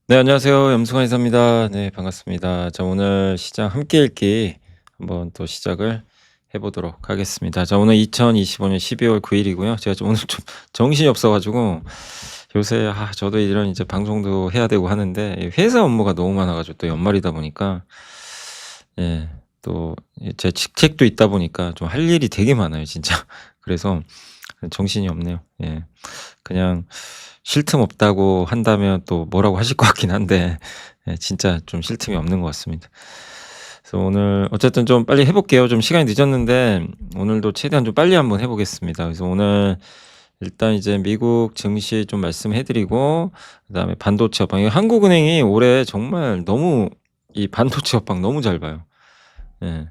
네, 안녕하세요. 염승환 이사입니다. 네, 반갑습니다. 자, 오늘 시장 함께 읽기 한번 또 시작을 해 보도록 하겠습니다. 자, 오늘 2025년 12월 9 일이고요. 제가 좀 오늘 좀 정신이 없어 가지고 요새 저도 이런 이제 방송도 해야 되고 하는데 이 회사 업무가 너무 많아 가지고 또 연말이다 보니까 예, 또 제 직책도 있다 보니까 좀 할 일이 되게 많아요, 진짜. 그래서 정신이 없네요. 예. 그냥 쉴 틈 없다고 한다면 또 뭐라고 하실 것 같긴 한데 예, 진짜 좀 쉴 틈이 없는 것 같습니다. 그래서 오늘 어쨌든 좀 빨리 해 볼게요. 좀 시간이 늦었는데 오늘도 최대한 좀 빨리 한번 해 보겠습니다. 그래서 오늘 일단 이제 미국 증시 좀 말씀해 드리고 그다음에 반도체 업황, 이 한국은행이 올해 정말 너무 이 반도체 업황 너무 잘 봐요. 예.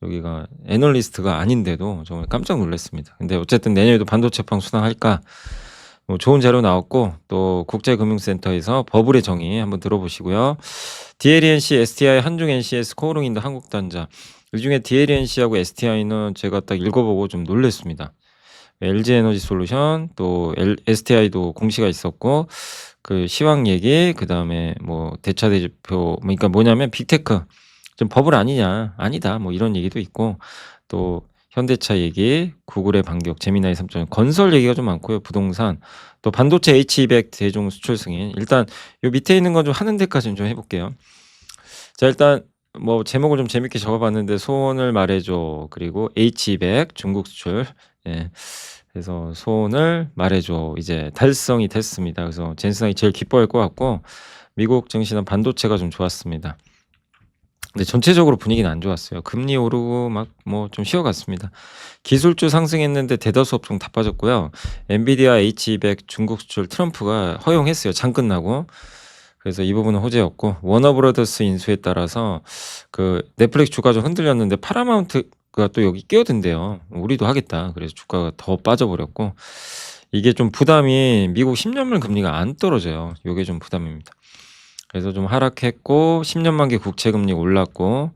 여기가 애널리스트가 아닌데도 정말 깜짝 놀랐습니다. 근데 어쨌든 내년에도 반도체 업황 순항할까, 뭐 좋은 자료 나왔고 또 국제금융센터에서 버블의 정의 한번 들어보시고요. DLNC, STI, 한중 NCS, 코오롱인도 한국단자, 이 중에 DLNC하고 STI는 제가 딱 읽어보고 좀 놀랐습니다. LG에너지솔루션 또 STI도 공시가 있었고 그 시황 얘기, 그다음에 뭐 대차 대표, 그러니까 뭐냐면 빅테크 좀 버블 아니냐, 아니다 뭐 이런 얘기도 있고, 또 현대차 얘기, 구글의 반격, 제미나이 3.0, 건설 얘기가 좀 많고요. 부동산, 또 반도체 H200 대중 수출 승인. 일단 요 밑에 있는 건 좀 하는 데까지는 좀 해 볼게요. 자, 일단 뭐 제목을 좀 재밌게 적어 봤는데 소원을 말해 줘. 그리고 H200 중국 수출. 예. 그래서 소원을 말해 줘. 이제 달성이 됐습니다. 그래서 젠슨하이 제일 기뻐할 것 같고, 미국 증시는 반도체가 좀 좋았습니다. 근데 전체적으로 분위기는 안 좋았어요. 금리 오르고 막 뭐 좀 쉬어갔습니다. 기술주 상승했는데 대다수 업종 다 빠졌고요. 엔비디아 H200 중국 수출 트럼프가 허용했어요, 장 끝나고. 그래서 이 부분은 호재였고, 워너브라더스 인수에 따라서 그 넷플릭스 주가 좀 흔들렸는데 파라마운트가 또 여기 끼어든대요. 우리도 하겠다. 그래서 주가가 더 빠져버렸고, 이게 좀 부담이, 미국 10년물 금리가 안 떨어져요. 요게 좀 부담입니다. 그래서 좀 하락했고 10년 만기 국채 금리 올랐고,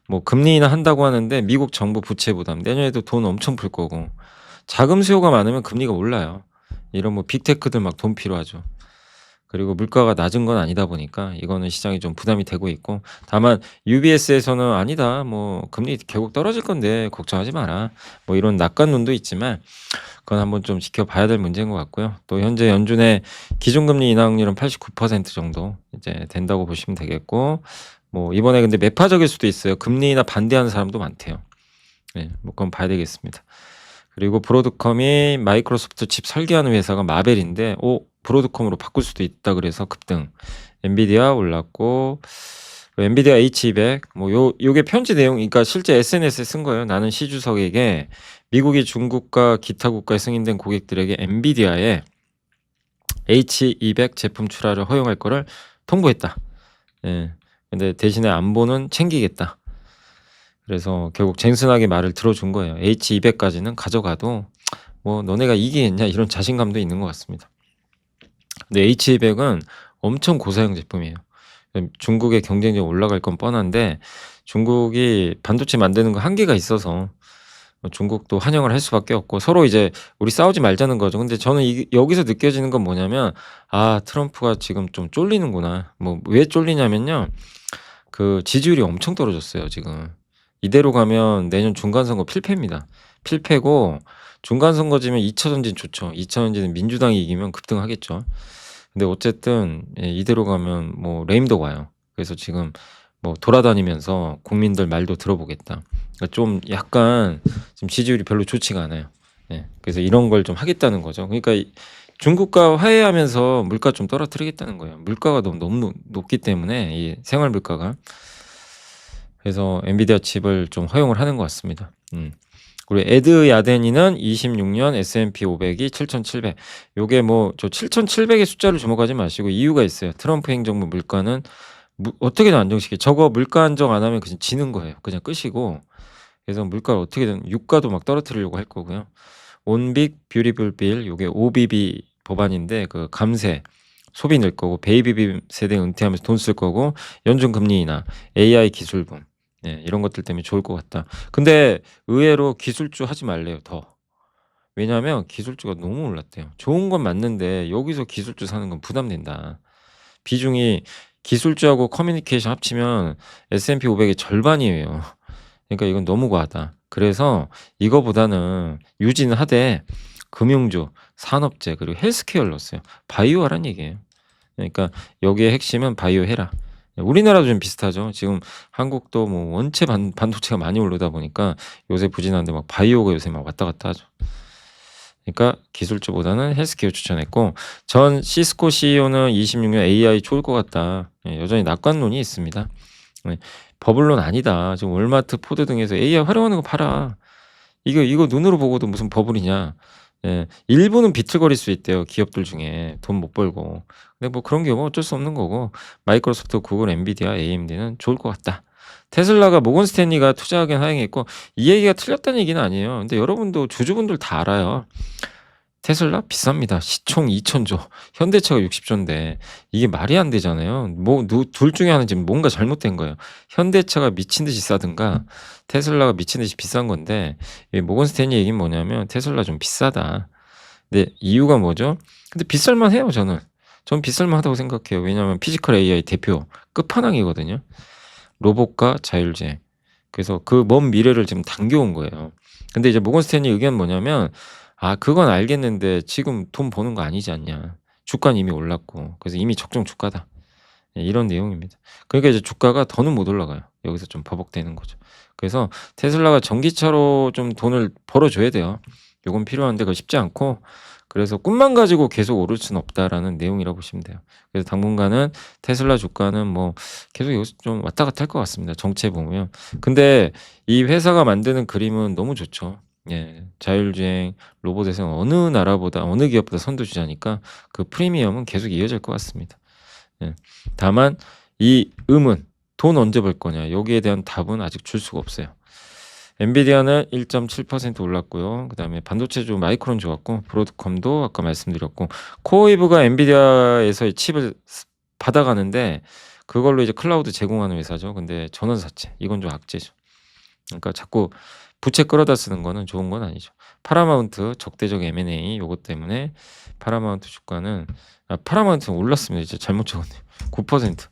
뭐 금리 인하 한다고 하는데 미국 정부 부채 부담 내년에도 돈 엄청 풀 거고, 자금 수요가 많으면 금리가 올라요. 이런 뭐 빅테크들 막 돈 필요하죠. 그리고 물가가 낮은 건 아니다 보니까 이거는 시장이 좀 부담이 되고 있고, 다만 UBS에서는 아니다, 뭐 금리 결국 떨어질 건데 걱정하지 마라, 뭐 이런 낙관론도 있지만 그건 한번 좀 지켜봐야 될 문제인 것 같고요. 또 현재 연준의 기준금리 인하 확률은 89% 정도 이제 된다고 보시면 되겠고, 뭐 이번에 근데 매파적일 수도 있어요. 금리 인하 반대하는 사람도 많대요. 네, 뭐 그건 봐야 되겠습니다. 그리고 브로드컴이 마이크로소프트 칩 설계하는 회사가 마벨인데, 브로드컴으로 바꿀 수도 있다 그래서 급등. 엔비디아 올랐고, 엔비디아 H200, 뭐 요게 편지 내용, 그러니까 실제 SNS에 쓴 거예요. 나는 시주석에게 미국이 중국과 기타 국가에 승인된 고객들에게 엔비디아의 H200 제품 출하를 허용할 거를 통보했다. 예. 근데 대신에 안보는 챙기겠다. 그래서 결국 젠슨하게 말을 들어준 거예요. H200까지는 가져가도 뭐 너네가 이기겠냐, 이런 자신감도 있는 것 같습니다. 근데 H200은 엄청 고사양 제품이에요. 중국의 경쟁력이 올라갈 건 뻔한데, 중국이 반도체 만드는 거 한계가 있어서 중국도 환영을 할 수밖에 없고, 서로 이제 우리 싸우지 말자는 거죠. 근데 저는 여기서 느껴지는 건 뭐냐면, 트럼프가 지금 좀 쫄리는구나. 뭐 왜 쫄리냐면요, 그 지지율이 엄청 떨어졌어요, 지금. 이대로 가면 내년 중간선거 필패입니다. 필패고, 중간선거지면 2차 전진 좋죠. 2차 전진은 민주당이 이기면 급등하겠죠. 근데 어쨌든 이대로 가면 뭐 레임덕 와요. 그래서 지금 뭐 돌아다니면서 국민들 말도 들어보겠다. 그러니까 좀 약간 지금 지지율이 별로 좋지가 않아요. 예. 그래서 이런 걸 좀 하겠다는 거죠. 그러니까 중국과 화해하면서 물가 좀 떨어뜨리겠다는 거예요. 물가가 너무 높기 때문에, 이 생활 물가가. 그래서 엔비디아 칩을 좀 허용을 하는 것 같습니다. 그리고 에드 야데니는 26년 S&P 500이 7,700. 요게 뭐 저 7,700의 숫자를 주목하지 마시고 이유가 있어요. 트럼프 행정부 물가는 어떻게든 안정시켜. 저거 물가 안정 안 하면 그냥 지는 거예요. 그냥 끝이고. 그래서 물가를 어떻게든 유가도 막 떨어뜨리려고 할 거고요. 온빅 뷰티풀 빌, 요게 OBB 법안인데 그 감세, 소비 늘 거고, 베이비빔 세대 은퇴하면서 돈 쓸 거고, 연준 금리 인하, AI 기술붐, 예, 이런 것들 때문에 좋을 것 같다. 근데 의외로 기술주 하지 말래요, 더. 왜냐하면 기술주가 너무 올랐대요. 좋은 건 맞는데 여기서 기술주 사는 건 부담된다. 비중이 기술주하고 커뮤니케이션 합치면 S&P 500의 절반이에요. 그러니까 이건 너무 과하다. 그래서 이거보다는 유지는 하되 금융주, 산업재 그리고 헬스케어를 넣었어요. 바이오 하란 얘기예요. 그러니까 여기에 핵심은 바이오 해라. 우리나라도 좀 비슷하죠. 지금 한국도 뭐 원체 반도체가 많이 오르다 보니까 요새 부진한데 막 바이오가 요새 막 왔다 갔다 하죠. 그러니까 기술주보다는 헬스케어 추천했고, 전 시스코 CEO는 26년 AI 좋을 것 같다. 여전히 낙관론이 있습니다. 버블론 아니다. 지금 월마트, 포드 등에서 AI 활용하는 거 봐라. 이거 눈으로 보고도 무슨 버블이냐. 일부는 비틀거릴 수 있대요. 기업들 중에 돈 못 벌고. 근데 뭐 그런 경우 어쩔 수 없는 거고, 마이크로소프트, 구글, 엔비디아, AMD는 좋을 것 같다. 테슬라가 모건 스탠리가 투자하긴 하행했고, 이 얘기가 틀렸다는 얘기는 아니에요. 근데 여러분도 주주분들 다 알아요. 테슬라 비쌉니다. 시총 2,000조, 현대차가 60조인데 이게 말이 안 되잖아요. 뭐 둘 중에 하나는 지금 뭔가 잘못된 거예요. 현대차가 미친 듯이 싸든가 테슬라가 미친 듯이 비싼 건데, 모건 스탠리 얘기는 뭐냐면 테슬라 좀 비싸다. 근데 이유가 뭐죠? 근데 비쌀만 해요, 저는. 전 비쌀만 하다고 생각해요. 왜냐하면 피지컬 AI 대표 끝판왕이거든요. 로봇과 자율주행. 그래서 그 먼 미래를 지금 당겨온 거예요. 근데 이제 모건 스탠리 의견은 뭐냐면, 그건 알겠는데 지금 돈 버는 거 아니지 않냐. 주가는 이미 올랐고. 그래서 이미 적정 주가다. 이런 내용입니다. 그러니까 이제 주가가 더는 못 올라가요. 여기서 좀 버벅대는 거죠. 그래서 테슬라가 전기차로 좀 돈을 벌어줘야 돼요. 요건 필요한데 그거 쉽지 않고, 그래서 꿈만 가지고 계속 오를 수는 없다라는 내용이라고 보시면 돼요. 그래서 당분간은 테슬라 주가는 뭐 계속 여기서 좀 왔다 갔다 할 것 같습니다. 정체 보면. 근데 이 회사가 만드는 그림은 너무 좋죠. 자율주행 로봇에서 어느 나라보다 어느 기업보다 선두주자니까 그 프리미엄은 계속 이어질 것 같습니다. 다만 이 의문, 돈 언제 벌 거냐, 여기에 대한 답은 아직 줄 수가 없어요. 엔비디아는 1.7% 올랐고요. 그 다음에 반도체주 마이크론 좋았고, 브로드컴도 아까 말씀드렸고, 코어웨이브가 엔비디아에서의 칩을 받아가는데 그걸로 이제 클라우드 제공하는 회사죠. 근데 전원사채, 이건 좀 악재죠. 그러니까 자꾸 부채 끌어다 쓰는 거는 좋은 건 아니죠. 파라마운트 적대적 M&A 요것 때문에 파라마운트 주가는 파라마운트는 올랐습니다. 이제 잘못 적었네요. 9%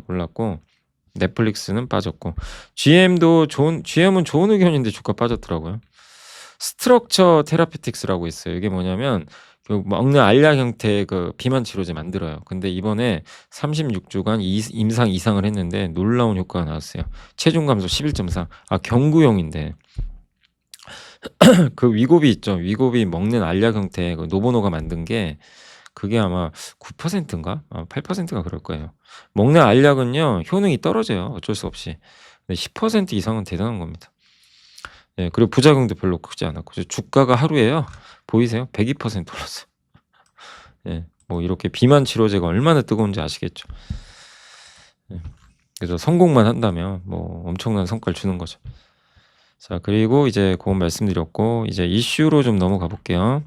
올랐고, 넷플릭스는 빠졌고, GM은 좋은 의견인데 주가 빠졌더라고요. 스트럭처 테라피틱스라고 있어요. 이게 뭐냐면 그 먹는 알약 형태의 그 비만 치료제 만들어요. 근데 이번에 36주간 임상 이상을 했는데 놀라운 효과가 나왔어요. 체중 감소 11.4. 경구용인데 그 위고비 있죠. 위고비 먹는 알약 형태 그 노보노가 만든 게 그게 아마 9%인가? 8%가 그럴 거예요. 먹는 알약은요, 효능이 떨어져요. 어쩔 수 없이. 근데 10% 이상은 대단한 겁니다. 그리고 부작용도 별로 크지 않았고, 주가가 하루에요. 보이세요? 102% 올랐어요. 뭐 이렇게 비만 치료제가 얼마나 뜨거운지 아시겠죠. 그래서 성공만 한다면 뭐 엄청난 성과를 주는 거죠. 자, 그리고 이제 그건 말씀드렸고, 이제 이슈로 좀 넘어가 볼게요.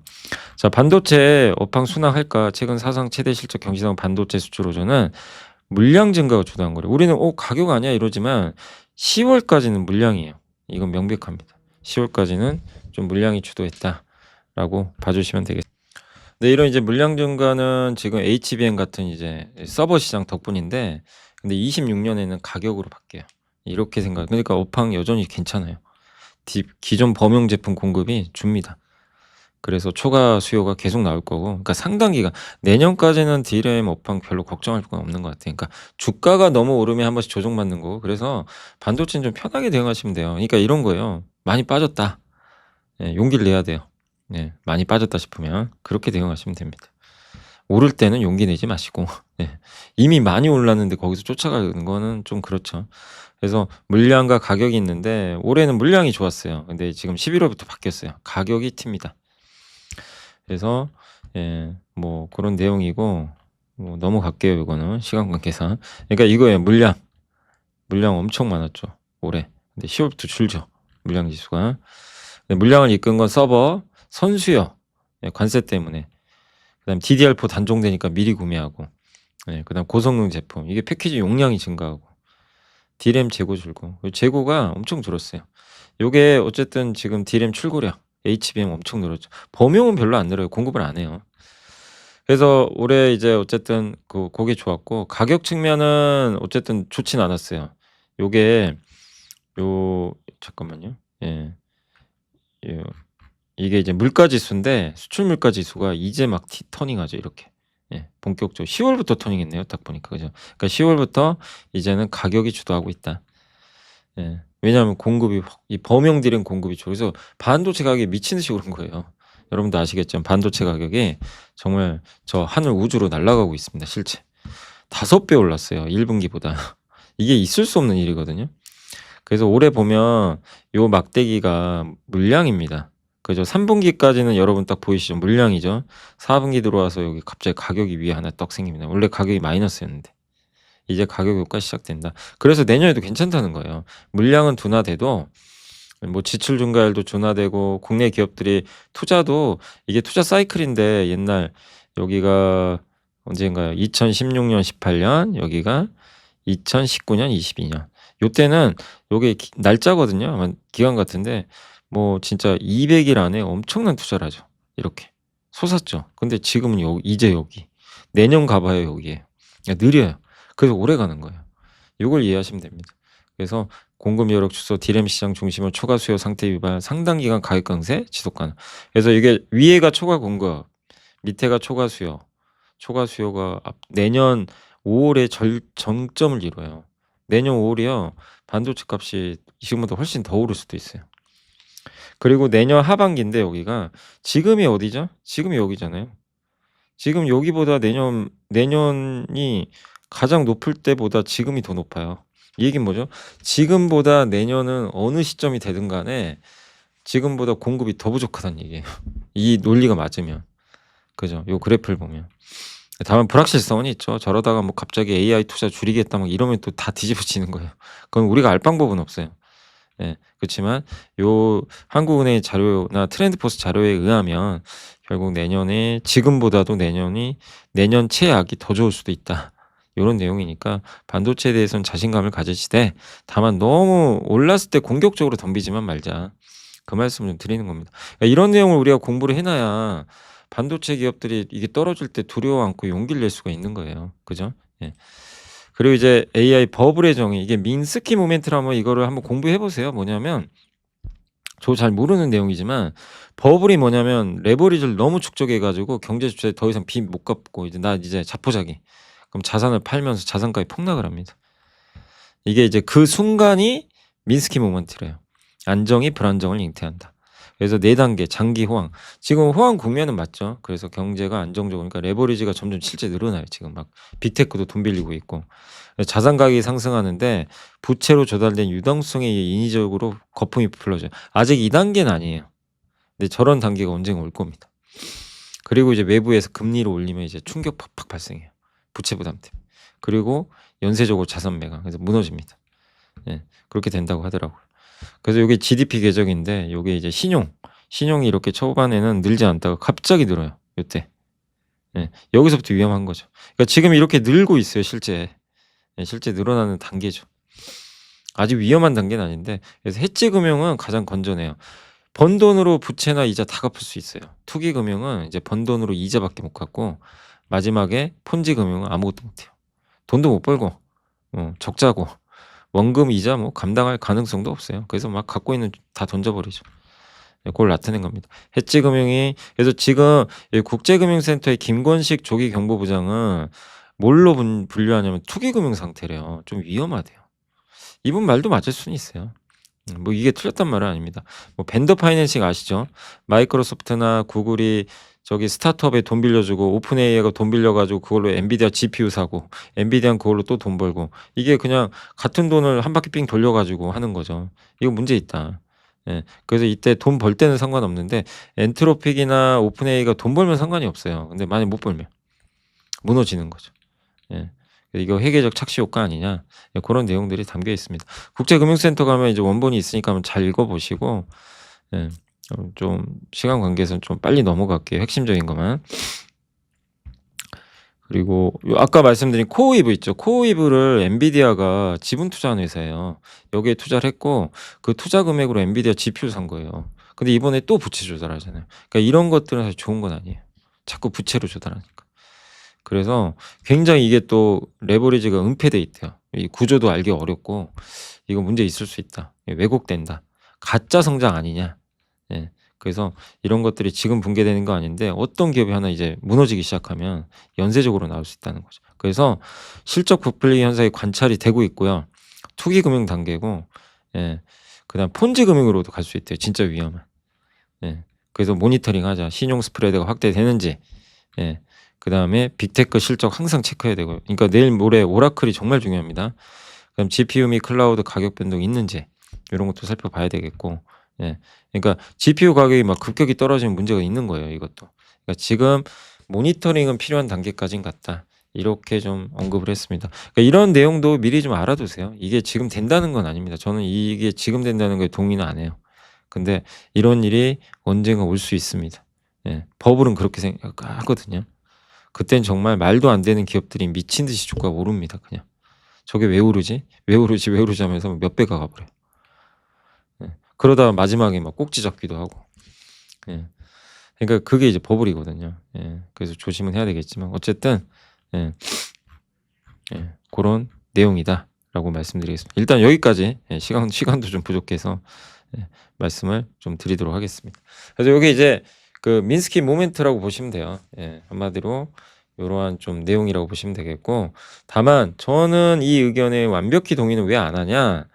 자, 반도체 업황 순항할까? 최근 사상 최대 실적 경시상 반도체 수출 호조는 물량 증가가 주도한 거래요. 우리는 가격 아니야 이러지만 10월까지는 물량이에요. 이건 명백합니다. 10월까지는 좀 물량이 주도했다라고 봐주시면 되겠습니다. 네, 이런 이제 물량 증가는 지금 HBM 같은 이제 서버 시장 덕분인데, 근데 26년에는 가격으로 바뀌어요. 이렇게 그러니까 업황 여전히 괜찮아요. 기존 범용 제품 공급이 줍니다. 그래서 초과 수요가 계속 나올 거고, 그러니까 상당 기간, 내년까지는 D램 업황 별로 걱정할 건 없는 것 같아요. 그러니까 주가가 너무 오르면 한 번씩 조정받는 거고, 그래서 반도체는 좀 편하게 대응하시면 돼요. 그러니까 이런 거예요. 많이 빠졌다. 용기를 내야 돼요. 많이 빠졌다 싶으면 그렇게 대응하시면 됩니다. 오를 때는 용기 내지 마시고, 이미 많이 올랐는데 거기서 쫓아가는 거는 좀 그렇죠. 그래서 물량과 가격이 있는데 올해는 물량이 좋았어요. 근데 지금 11월부터 바뀌었어요. 가격이 튑니다. 그래서 뭐 그런 내용이고, 뭐 넘어갈게요. 이거는 시간 관계상. 그러니까 이거예요. 물량 엄청 많았죠, 올해. 근데 10월부터 줄죠, 물량 지수가. 물량을 이끈 건 서버, 선수요, 관세 때문에. 그다음 DDR4 단종되니까 미리 구매하고, 그다음 고성능 제품, 이게 패키지 용량이 증가하고, D램 재고 줄고, 재고가 엄청 줄었어요. 요게 어쨌든 지금 D램 출고량 HBM 엄청 늘었죠. 범용은 별로 안 늘어요. 공급을 안 해요. 그래서 올해 이제 어쨌든 그 고게 좋았고 가격 측면은 어쨌든 좋진 않았어요. 요게 요 잠깐만요. 예. 요 이게 이제 물가 지수인데 수출 물가 지수가 이제 막 터닝하죠 이렇게. 예. 본격적으로 10 월부터 터닝했네요 딱 보니까. 그죠? 그러니까 10 월부터 이제는 가격이 주도하고 있다. 예. 왜냐하면 공급이 확 이 범용들은 공급이 그래서 반도체 가격이 미친 듯이 오른 거예요. 여러분도 아시겠지만 반도체 가격이 정말 저 하늘 우주로 날아가고 있습니다 실제. 5배 올랐어요 1 분기보다. 이게 있을 수 없는 일이거든요. 그래서 올해 보면 요 막대기가 물량입니다. 그죠? 3 분기까지는 여러분 딱 보이시죠? 물량이죠. 4 분기 들어와서 여기 갑자기 가격이 위에 하나 떡 생깁니다. 원래 가격이 마이너스였는데. 이제 가격 효과 시작된다. 그래서 내년에도 괜찮다는 거예요. 물량은 둔화돼도 뭐 지출 증가율도 둔화되고 국내 기업들이 투자도 이게 투자 사이클인데 옛날 여기가 언젠가요? 2016년, 18년 여기가 2019년, 22년. 요때는 요게 날짜거든요. 아마 기간 같은데 뭐 진짜 200일 안에 엄청난 투자를 하죠. 이렇게 솟았죠. 근데 지금은 이제 여기 내년 가봐요 여기에. 느려요. 그래서 오래 가는 거예요. 요걸 이해하시면 됩니다. 그래서 공급 여력 축소, 디램 시장 중심으로 초과 수요 상태 유발, 상당 기간 가격 강세 지속 가능. 그래서 이게 위에가 초과 공급, 밑에가 초과 수요. 초과 수요가 내년 5월에 정점을 이뤄요. 내년 5월이요. 반도체 값이 지금보다 훨씬 더 오를 수도 있어요. 그리고 내년 하반기인데 여기가 지금이 어디죠? 지금이 여기잖아요. 지금 여기보다 내년이 가장 높을 때보다 지금이 더 높아요. 이 얘기는 뭐죠? 지금보다 내년은 어느 시점이 되든 간에 지금보다 공급이 더 부족하다는 얘기예요. 이 논리가 맞으면. 그죠? 요 그래프를 보면. 다만 불확실성은 있죠. 저러다가 뭐 갑자기 AI 투자 줄이겠다 막 이러면 또 다 뒤집어지는 거예요. 그건 우리가 알 방법은 없어요. 예. 그렇지만 요 한국은행 자료나 트렌드포스 자료에 의하면 결국 내년에 지금보다도 내년 최악이 더 좋을 수도 있다. 요런 내용이니까 반도체에 대해서는 자신감을 가지시되 다만 너무 올랐을 때 공격적으로 덤비지만 말자. 그 말씀을 좀 드리는 겁니다. 이런 내용을 우리가 공부를 해 놔야 반도체 기업들이 이게 떨어질 때 두려워 않고 용기를 낼 수가 있는 거예요. 그죠? 예. 그리고 이제 AI 버블의 정의 이게 민스키 모멘트라면 이거를 한번 공부해 보세요. 뭐냐면 저 잘 모르는 내용이지만 버블이 뭐냐면 레버리지를 너무 축적해 가지고 경제 주체에 더 이상 빚 못 갚고 나 이제 자포자기. 그럼 자산을 팔면서 자산가에 폭락을 합니다. 이게 이제 그 순간이 민스키 모멘트래요. 안정이 불안정을 잉태한다. 그래서 4단계 장기 호황. 지금 호황 국면은 맞죠. 그래서 경제가 안정적으로 그러니까 레버리지가 점점 실제 늘어나요. 지금 막 빅테크도 돈 빌리고 있고. 자산 가격이 상승하는데 부채로 조달된 유동성에 의해 인위적으로 거품이 부풀어져요. 아직 2단계는 아니에요. 근데 저런 단계가 언젠가 올 겁니다. 그리고 이제 외부에서 금리를 올리면 이제 충격 팍팍 발생해요. 부채 부담 때문에. 그리고 연쇄적으로 자산 매각. 그래서 무너집니다. 예. 그렇게 된다고 하더라고요. 그래서 요게 GDP 궤적인데 요게 이제 신용이 이렇게 초반에는 늘지 않다가 갑자기 늘어요. 요때. 예. 여기서부터 위험한 거죠. 그러니까 지금 이렇게 늘고 있어요, 실제. 예, 실제 늘어나는 단계죠. 아직 위험한 단계는 아닌데 그래서 해지 금융은 가장 건전해요. 번 돈으로 부채나 이자 다 갚을 수 있어요. 투기 금융은 이제 번 돈으로 이자밖에 못 갚고 마지막에 폰지 금융은 아무것도 못 해요. 돈도 못 벌고 적자고 원금 이자 뭐 감당할 가능성도 없어요. 그래서 막 갖고 있는 다 던져버리죠. 그걸 나타낸 겁니다. 해지 금융이 그래서 지금 국제금융센터의 김권식 조기경보부장은 뭘로 분류하냐면 투기금융 상태래요. 좀 위험하대요. 이분 말도 맞을 수는 있어요. 뭐 이게 틀렸단 말은 아닙니다. 뭐 벤더 파이낸싱 아시죠? 마이크로소프트나 구글이 저기 스타트업에 돈 빌려주고 오픈 AI가 돈 빌려가지고 그걸로 엔비디아 GPU 사고 엔비디아는 그걸로 또 돈 벌고 이게 그냥 같은 돈을 한 바퀴 삥 돌려가지고 하는 거죠. 이거 문제 있다. 예. 그래서 이때 돈 벌 때는 상관없는데 엔트로픽이나 오픈 AI가 돈 벌면 상관이 없어요. 근데 만약 못 벌면 무너지는 거죠. 예. 이거 회계적 착시 효과 아니냐 그런 내용들이 담겨 있습니다. 국제금융센터 가면 이제 원본이 있으니까 한번 잘 읽어보시고 예. 좀 시간 관계에서는 좀 빨리 넘어갈게요. 핵심적인 것만. 그리고 아까 말씀드린 코어웨이브 있죠. 코어웨이브를 엔비디아가 지분 투자한 회사예요. 여기에 투자를 했고 그 투자 금액으로 엔비디아 GPU 산 거예요. 근데 이번에 또 부채 조달하잖아요. 그러니까 이런 것들은 사실 좋은 건 아니에요. 자꾸 부채로 조달하니까. 그래서 굉장히 이게 또 레버리지가 은폐돼 있대요. 이 구조도 알기 어렵고 '이거 문제 있을 수 있다. 왜곡된다. 가짜 성장 아니냐.' 예. 그래서 이런 것들이 지금 붕괴되는 거 아닌데 어떤 기업이 하나 이제 무너지기 시작하면 연쇄적으로 나올 수 있다는 거죠. 그래서 실적 부풀리 현상이 관찰이 되고 있고요. 투기 금융 단계고 예. 그다음 폰지 금융으로도 갈 수 있대요, 진짜 위험한. 예. 그래서 모니터링하자. 신용 스프레드가 확대되는지. 예. 그다음에 빅테크 실적 항상 체크해야 되고요. 그러니까 내일 모레 오라클이 정말 중요합니다. 그럼 GPU 및 클라우드 가격 변동이 있는지 요런 것도 살펴봐야 되겠고 예. 그러니까 GPU 가격이 막 급격히 떨어지는 문제가 있는 거예요, 이것도. 그러니까 지금 모니터링은 필요한 단계까진 갔다. 이렇게 좀 언급을 했습니다. 그러니까 이런 내용도 미리 좀 알아두세요. 이게 지금 된다는 건 아닙니다. 저는 이게 지금 된다는 거에 동의는 안 해요. 근데 이런 일이 언젠가 올 수 있습니다. 예. 버블은 그렇게 하거든요. 그땐 정말 말도 안 되는 기업들이 미친 듯이 주가가 오릅니다, 그냥. '저게 왜 오르지? 왜 오르지? 왜 오르지?' 하면서 몇 배가 가 버려요. 예. 그러다가 마지막에 막 꼭지 잡기도 하고. 예. 그러니까 그게 이제 버블이거든요. 예. 그래서 조심은 해야 되겠지만 어쨌든 예. 예. 고런 내용이다라고 말씀드리겠습니다. 일단 여기까지 예 시간도 좀 부족해서 예 말씀을 좀 드리도록 하겠습니다. 그래서 요게 이제 그 미nsky 모멘트라고 보시면 돼요. 예. 한마디로 요러한 좀 내용이라고 보시면 되겠고 다만 저는 이 의견에 완벽히 동의는 왜 안 하냐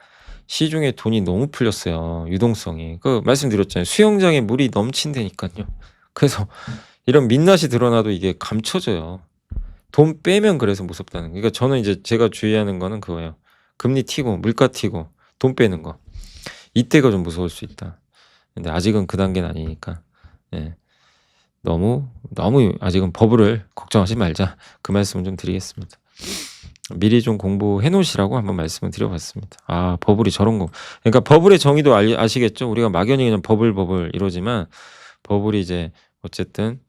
시중에 돈이 너무 풀렸어요, 유동성이. 그 말씀드렸잖아요. 수영장에 물이 넘친다니깐요. 그래서 이런 민낯이 드러나도 이게 감춰져요. 돈 빼면 그래서 무섭다는 거. 그러니까 저는 이제 제가 주의하는 거는 그거예요. 금리 튀고 물가 튀고 돈 빼는 거. 이때가 좀 무서울 수 있다. 근데 아직은 그 단계는 아니니까. 예. 너무 아직은 버블을 걱정하지 말자. 그 말씀을 좀 드리겠습니다. 미리 좀 공부해 놓으시라고 한번 말씀을 드려 봤습니다. 아 버블이 저런 거 그러니까 버블의 정의도 아시겠죠? 우리가 막연히 그냥 버블 이러지만 버블이 이제 어쨌든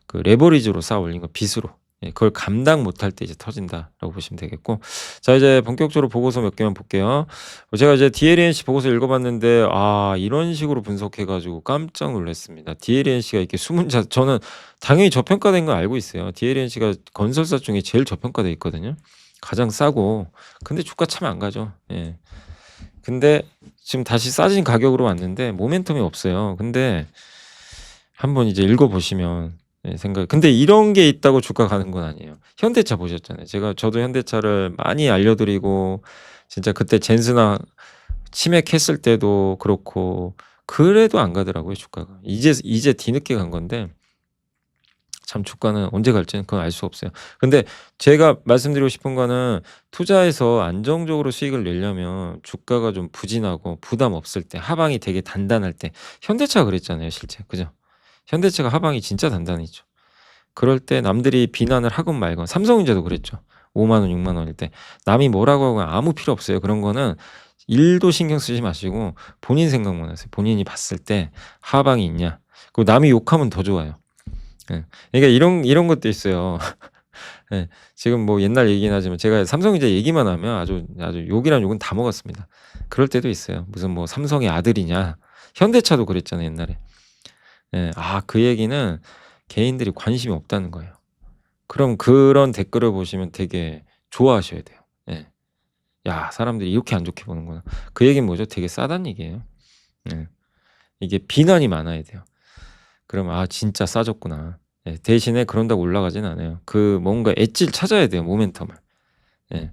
그 레버리지로 쌓아 올린 거 빚으로 예 그걸 감당 못할 때 이제 터진다라고 보시면 되겠고 자 이제 본격적으로 보고서 몇 개만 볼게요. 제가 이제 DLNC 보고서 읽어 봤는데 아 이런 식으로 분석해 가지고 깜짝 놀랐습니다. DLNC가 이렇게 수문자 저는 당연히 저평가된 건 알고 있어요. DLNC가 건설사 중에 제일 저평가돼 있거든요. 가장 싸고 근데 주가 참 안 가죠. 예. 근데 지금 다시 싸진 가격으로 왔는데 모멘텀이 없어요. 근데 한번 이제 읽어 보시면 예 근데 이런 게 있다고 주가 가는 건 아니에요. 현대차 보셨잖아요. 저도 현대차를 많이 알려 드리고 진짜 그때 젠스나 치맥했을 때도 그렇고 그래도 안 가더라고요, 주가가. 이제 뒤늦게 간 건데 참 주가는 언제 갈지는 그건 알 수 없어요. 근데 제가 말씀드리고 싶은 거는 투자해서 안정적으로 수익을 내려면 주가가 좀 부진하고 부담 없을 때 하방이 되게 단단할 때 현대차가 그랬잖아요, 실제. 그죠? 현대차가 하방이 진짜 단단했죠. 그럴 때 남들이 비난을 하건 말건 삼성전자도 그랬죠. 5만 원, 6만 원일 때. 남이 뭐라고 하고 아무 필요 없어요. 그런 거는 1도 신경 쓰지 마시고 본인 생각만 하세요. 본인이 봤을 때 하방이 있냐. 그리고 남이 욕하면 더 좋아요. 예. 그러니까 이런 것도 있어요. 예. 지금 뭐 옛날 얘기긴 하지만 제가 삼성전자 얘기만 하면 아주 욕이란 욕은 다 먹었습니다. 그럴 때도 있어요. 무슨 뭐 삼성의 아들이냐. 현대차도 그랬잖아요, 옛날에. 예. 아 그 얘기는 개인들이 관심이 없다는 거예요. 그럼 그런 댓글을 보시면 되게 좋아하셔야 돼요. 예. '야 사람들이 이렇게 안 좋게 보는구나.' 그 얘기는 뭐죠? 되게 싸다는 얘기예요. 예. 이게 비난이 많아야 돼요. 그럼 '아 진짜 싸졌구나.' 예. 대신에 그런다고 올라가진 않아요. 그 뭔가 엣지를 찾아야 돼요, 모멘텀을. 예.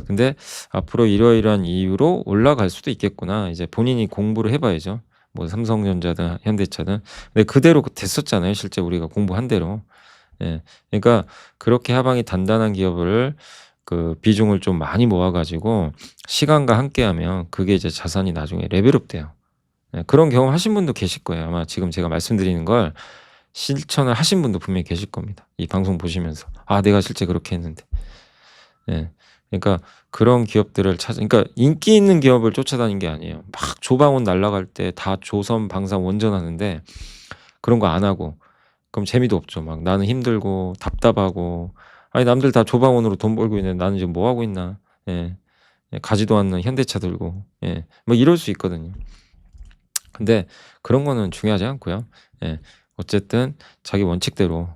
근데 '앞으로 이러이러한 이유로 올라갈 수도 있겠구나.' 이제 본인이 공부를 해 봐야죠. 뭐 삼성전자든 현대차든. 근데 그대로 됐었잖아요, 실제 우리가 공부한 대로. 예. 그러니까 그렇게 하방이 단단한 기업을 그 비중을 좀 많이 모아 가지고 시간과 함께하면 그게 이제 자산이 나중에 레벨업 돼요. 예. 그런 경험 하신 분도 계실 거예요. 아마 지금 제가 말씀드리는 걸 실천을 하신 분도 분명히 계실 겁니다. 이 방송 보시면서. '아 내가 실제 그렇게 했는데.' 예. 그러니까 그런 기업들을 그러니까 인기 있는 기업을 쫓아다니는 게 아니에요. 막 조방원 날아갈 때 다 조선, 방산 원전하는데 그런 거 안 하고 그럼 재미도 없죠. 막 나는 힘들고 답답하고 '아니 남들 다 조방원으로 돈 벌고 있는데 나는 지금 뭐 하고 있나.' 예. 예 가지도 않는 현대차 들고 예 뭐 이럴 수 있거든요. 근데 그런 거는 중요하지 않고요. 예. 어쨌든 자기 원칙대로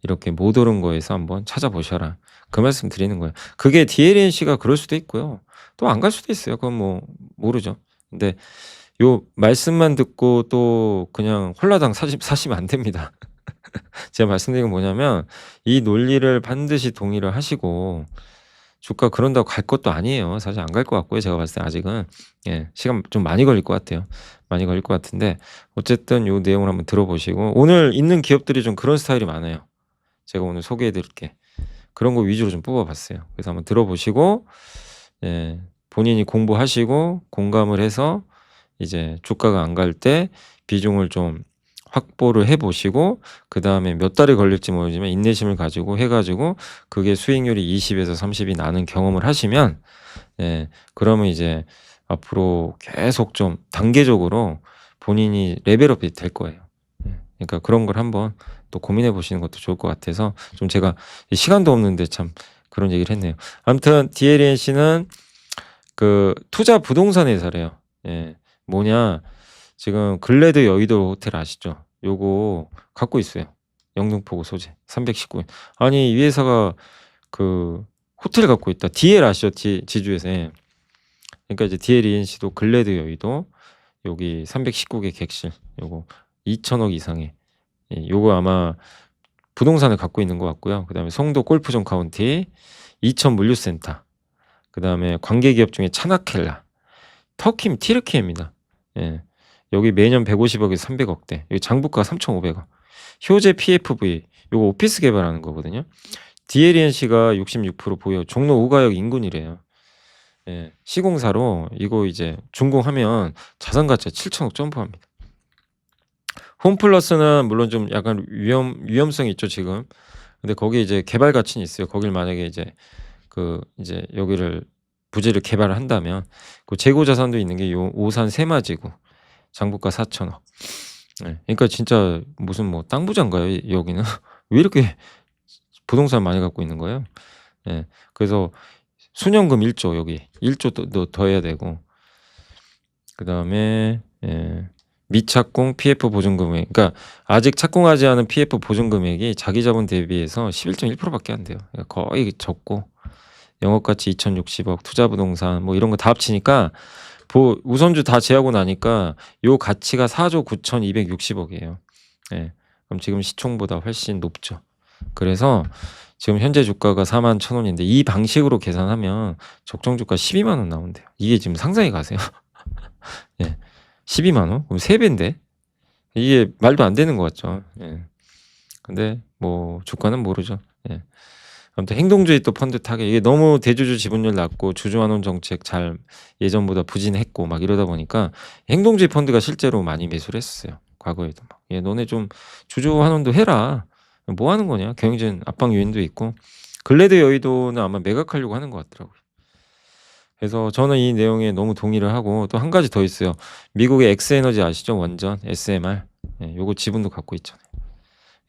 이렇게 못 오른 거에서 한번 찾아보셔라. 그 말씀 드리는 거예요. 그게 DLNC가 그럴 수도 있고요. 또 안 갈 수도 있어요. 그건 뭐 모르죠. 근데 요 말씀만 듣고 또 그냥 홀라당 사시면 안 됩니다. 제가 말씀드린 건 뭐냐면 이 논리를 반드시 동의를 하시고 주가 그런다고 갈 것도 아니에요. 사실 안 갈 것 같고요. 제가 봤을 때 아직은 시간 좀 많이 걸릴 것 같아요. 많이 걸릴 것 같은데 어쨌든 요 내용을 한번 들어보시고 오늘 있는 기업들이 좀 그런 스타일이 많아요. 제가 오늘 소개해 드릴게. 그런 거 위주로 좀 뽑아 봤어요. 그래서 한번 들어보시고 본인이 공부하시고 공감을 해서 이제 주가가 안 갈 때 비중을 좀 확보를 해 보시고 그다음에 몇 달이 걸릴지 모르지만 인내심을 가지고 해 가지고 그게 수익률이 20에서 30이 나는 경험을 하시면 그러면 이제 앞으로 계속 좀 단계적으로 본인이 레벨업이 될 거예요. 그러니까 그런 걸 한번 또 고민해 보시는 것도 좋을 것 같아서 좀 제가 시간도 없는데 참 그런 얘기를 했네요. 아무튼 DLNC는 그 투자 부동산 회사래요. 뭐냐 지금 글래드 여의도 호텔 아시죠? 요거 갖고 있어요. 영등포구 소재 319인. 아니 이 회사가 그 호텔 갖고 있다. DL 아시죠? 지주회사. 그러니까 이제 DLNC도 글래드 여의도 여기 319개 객실 요거 2천억 이상의 요거 아마 부동산을 갖고 있는 것 같고요. 그다음에 송도 골프존 카운티, 이천 물류센터, 그다음에 관계기업 중에 차나켈라, 터킴 티르키예입니다. 여기 매년 150억에서 300억대, 여기 장부가 3,500억. 효제 PFV, 요거 오피스 개발하는 거거든요. DLNC가 66% 보여. 종로 5가역 인근이래요. 시공사로 이거 이제 준공하면 자산 가치가 7천억 점프합니다. 홈플러스는 물론 좀 약간 위험성이 있죠 지금. 근데 거기 이제 개발 가치는 있어요. 거길 만약에 이제 이제 여기를 부지를 개발을 한다면 그 재고 자산도 있는 게 요 오산 세마지구 장부가 4천억. 그러니까 진짜 무슨 뭐 땅 부자인가요 여기는? 왜 이렇게 부동산 많이 갖고 있는 거예요? 그래서 수년금 1조 여기 1조 더 해야 되고 그다음에 미착공 PF 보증 금액, 그러니까 아직 착공하지 않은 PF 보증 금액이 자기 자본 대비해서 11.1%밖에 안 돼요. 그러니까 거의 적고 영업가치 2,060억, 투자 부동산 뭐 이런 거 다 합치니까 우선주 다 제하고 나니까 요 가치가 4조 9,260억이에요. 그럼 지금 시총보다 훨씬 높죠. 그래서 지금 현재 주가가 41,000원인데 이 방식으로 계산하면 적정 주가 12만 원 나온대요. 이게 지금 상상이 가세요? 12만 원? 그럼 3배인데? 이게 말도 안 되는 것 같죠. 근데 뭐 주가는 모르죠. 아무튼 행동주의 또 펀드 타겟, 이게 너무 대주주 지분율 낮고 주주환원 정책 잘 예전보다 부진했고 막 이러다 보니까 행동주의 펀드가 실제로 많이 매수를 했었어요. 과거에도 막. 너네 좀 주주환원도 해라. 뭐 하는 거냐? 경영진 압박 요인도 있고. 글래드 여의도는 아마 매각하려고 하는 것 같더라고요. 그래서 저는 이 내용에 너무 동의를 하고 또 한 가지 더 있어요. 미국의 엑스에너지 아시죠? 원전 SMR. 요거 지분도 갖고 있잖아요.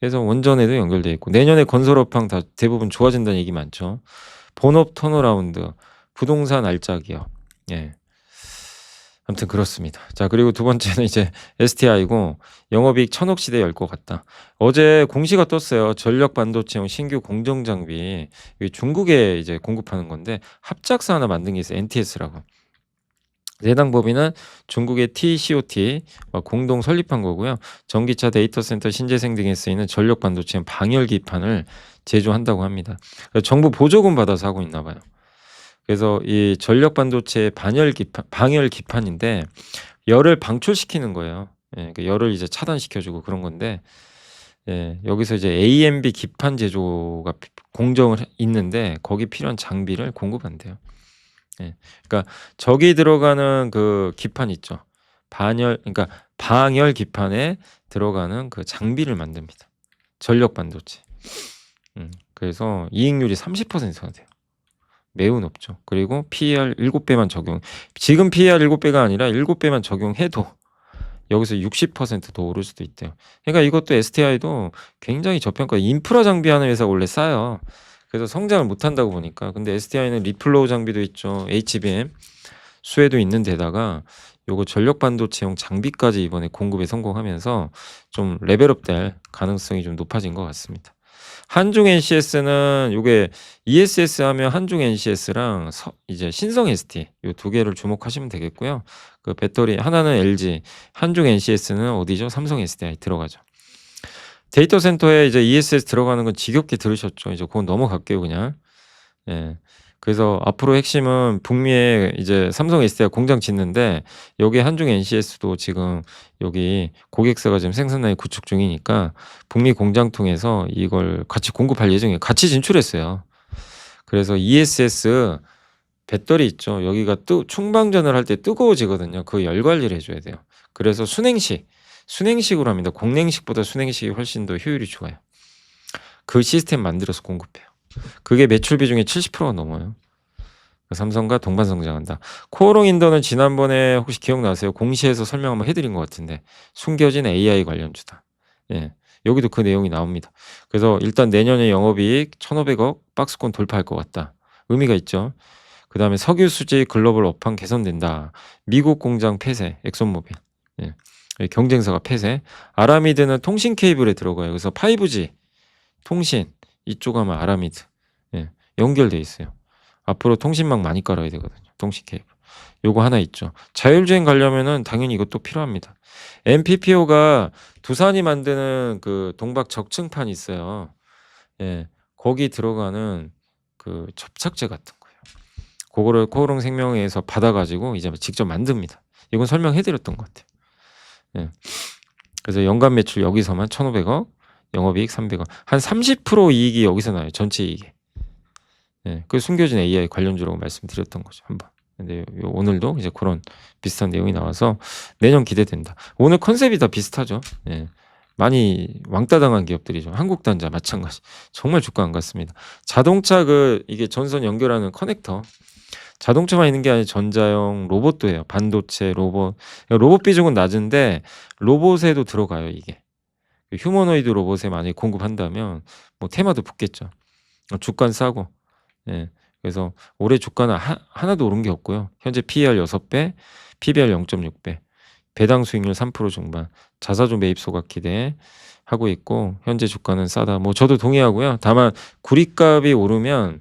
그래서 원전에도 연결돼 있고 내년에 건설 업황 다 대부분 좋아진다는 얘기 많죠. 본업 턴어라운드, 부동산 알짜 기업. 아무튼 그렇습니다. 자, 그리고 두 번째는 이제 STI고 영업이익 1,000억 시대 열 것 같다. 어제 공시가 떴어요. 전력 반도체용 신규 공정 장비. 중국에 이제 공급하는 건데 합작사 하나 만든 게 있어요. NTS라고. 해당 법인은 중국의 TCOT 공동 설립한 거고요. 전기차 데이터 센터 신재생 등에 쓰이는 전력 반도체 방열 기판을 제조한다고 합니다. 정부 보조금 받아서 하고 있나 봐요. 그래서 이 전력 반도체 방열 기판인데 열을 방출시키는 거예요. 그러니까 열을 이제 차단시켜주고 그런 건데 여기서 이제 AMB 기판 제조가 공정을 있는데 거기 필요한 장비를 공급한대요. 그러니까 저기 들어가는 그 기판 있죠. 그러니까 방열 기판에 들어가는 그 장비를 만듭니다. 전력 반도체. 그래서 이익률이 30%가 돼요. 매우 높죠. 그리고 PER 7배만 적용. 지금 PER 7배가 아니라 7배만 적용해도 여기서 60% 더 오를 수도 있대요. 그러니까 이것도 STI도 굉장히 저평가. 인프라 장비하는 회사가 원래 싸요. 그래서 성장을 못한다고 보니까. 근데 STI는 리플로우 장비도 있죠. HBM 수혜도 있는 데다가 요거 전력 반도체용 장비까지 이번에 공급에 성공하면서 좀 레벨업 될 가능성이 좀 높아진 것 같습니다. 한중 NCS는 요게 ESS 하면 한중 NCS랑 이제 신성 ST 요 두 개를 주목하시면 되겠고요. 그 배터리 하나는 LG, 한중 NCS는 어디죠? 삼성 SDI 들어가죠. 데이터 센터에 이제 ESS 들어가는 건 지겹게 들으셨죠. 이제 그건 넘어갈게요, 그냥. 예. 그래서 앞으로 핵심은 북미에 이제 삼성 SDI 공장 짓는데 여기에 한중 NCS도 지금 여기 고객사가 지금 생산 라인 구축 중이니까 북미 공장 통해서 이걸 같이 공급할 예정이에요. 같이 진출했어요. 그래서 ESS 배터리 있죠. 여기가 충방전을 할 때 뜨거워지거든요. 그 열 관리를 해줘야 돼요. 그래서 순행식으로 합니다. 공냉식보다 순행식이 훨씬 더 효율이 좋아요. 그 시스템 만들어서 공급해요. 그게 매출 비중의 70%가 넘어요. 삼성과 동반 성장한다. 코오롱 인더는 지난번에 혹시 기억나세요? 공시에서 설명 한번 해드린 것 같은데 숨겨진 AI 관련주다. 예, 여기도 그 내용이 나옵니다. 그래서 일단 내년에 영업이익 1,500억 박스권 돌파할 것 같다. 의미가 있죠. 그 다음에 석유 수지 글로벌 업황 개선된다. 미국 공장 폐쇄, 엑손모빌. 예, 경쟁사가 폐쇄. 아라미드는 통신 케이블에 들어가요. 그래서 5G 통신 이쪽 하면 아라미드 연결돼 있어요. 앞으로 통신망 많이 깔아야 되거든요. 통신 케이블. 요거 하나 있죠. 자율주행 가려면은 당연히 이것도 필요합니다. MPPO가 두산이 만드는 그 동박 적층판 있어요. 예, 거기 들어가는 그 접착제 같은 거예요. 그거를 코오롱 생명에서 받아가지고 이제 직접 만듭니다. 이건 설명해드렸던 것 같아요. 예. 그래서 연간 매출 여기서만 1,500억, 영업이익 300억, 한 30% 이익이 여기서 나요. 전체 이익이. 예, 그 숨겨진 AI 관련주라고 말씀드렸던 거죠, 한번. 근데 오늘도 이제 그런 비슷한 내용이 나와서 내년 기대된다. 오늘 컨셉이 다 비슷하죠. 예, 많이 왕따 당한 기업들이죠. 한국단자 마찬가지. 정말 주가 안 갔습니다. 자동차 이게 전선 연결하는 커넥터. 자동차만 있는 게 아니라 전자형 로봇도 해요. 반도체, 로봇. 로봇 비중은 낮은데 로봇에도 들어가요, 이게. 휴머노이드 로봇에 만약에 공급한다면 뭐 테마도 붙겠죠. 주가는 싸고. 예. 그래서 올해 주가는 하나도 오른 게 없고요. 현재 PER 6배, PBR 0.6배, 배당 수익률 3% 중반, 자사주 매입 소각 기대하고 있고 현재 주가는 싸다. 뭐 저도 동의하고요. 다만 구리값이 오르면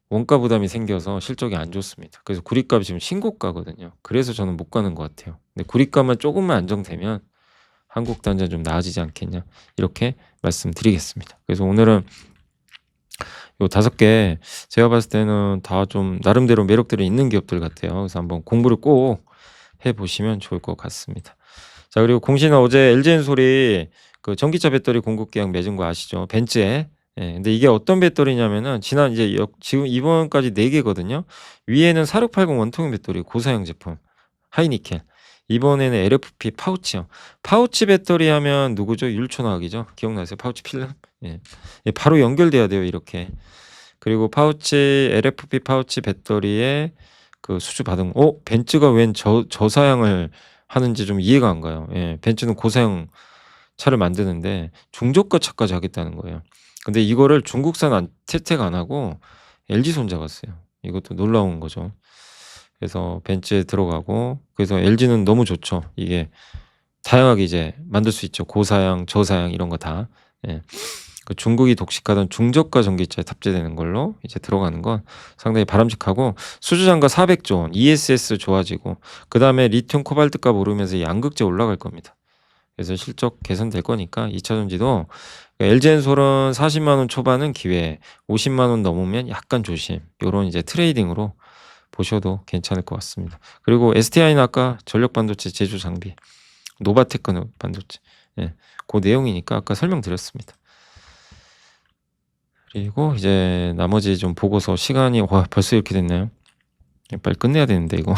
원가 부담이 생겨서 실적이 안 좋습니다. 그래서 구리값이 지금 신고가거든요. 그래서 저는 못 가는 것 같아요. 근데 구리값만 조금만 안정되면 한국단자 좀 나아지지 않겠냐 이렇게 말씀드리겠습니다. 그래서 오늘은 요 5개 제가 봤을 때는 다 좀 나름대로 매력들이 있는 기업들 같아요. 그래서 한번 공부를 꼭 해보시면 좋을 것 같습니다. 자, 그리고 공시는 어제 LG엔솔이 그 전기차 배터리 공급 계약 맺은 거 아시죠? 벤츠에. 예, 근데 이게 어떤 배터리냐면은 지금 이번까지 4개거든요. 위에는 4680 원통형 배터리 고사양 제품 하이니켈. 이번에는 LFP 파우치요. 파우치 배터리 하면 누구죠? 율촌화학이죠. 기억나세요? 파우치 필름. 예. 바로 연결돼야 돼요, 이렇게. 그리고 LFP 파우치 배터리에 그 수주 받은 벤츠가 웬 저사양을 하는지 좀 이해가 안 가요. 예. 벤츠는 고사양 차를 만드는데 중저가 차까지 하겠다는 거예요. 근데 이거를 중국산 채택 안 하고 LG 손자가 써요. 이것도 놀라운 거죠. 그래서 벤츠에 들어가고 그래서 LG는 너무 좋죠. 이게 다양하게 이제 만들 수 있죠. 고사양, 저사양 이런 거 다. 예. 그 중국이 독식하던 중저가 전기차에 탑재되는 걸로 이제 들어가는 건 상당히 바람직하고 수주장가 400조 원, ESS 좋아지고 그 다음에 리튬 코발트 값 오르면서 양극재 올라갈 겁니다. 그래서 실적 개선될 거니까 2차 전지도 LG엔솔은 40만 원 초반은 기회, 50만 원 넘으면 약간 조심. 요런 이제 트레이딩으로 보셔도 괜찮을 것 같습니다. 그리고 STI는 아까 전력 반도체 제조 장비, 노바테크 반도체, 예, 그 내용이니까 아까 설명드렸습니다. 그리고 이제 나머지 좀 보고서 시간이 벌써 이렇게 됐나요? 빨리 끝내야 되는데 이거.